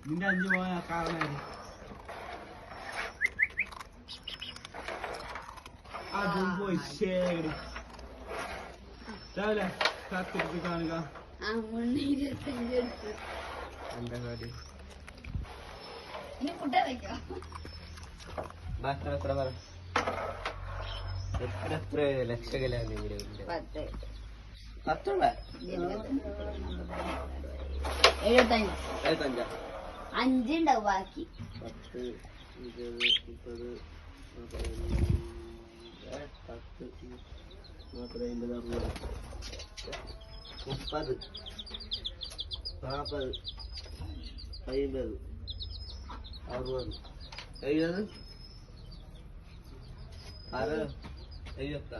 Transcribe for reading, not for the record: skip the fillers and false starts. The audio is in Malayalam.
നിന്റെ 5 പോയ കാരണം അതും പോയി ശരി രാവിലെ കാത്തിട്ട് കാണുക എന്താ കാര്യം എത്ര ലക്ഷകലാണ് ഇവിടെ 5 ഉണ്ടാവും ബാക്കി 10 20 30 40 50 60 70 80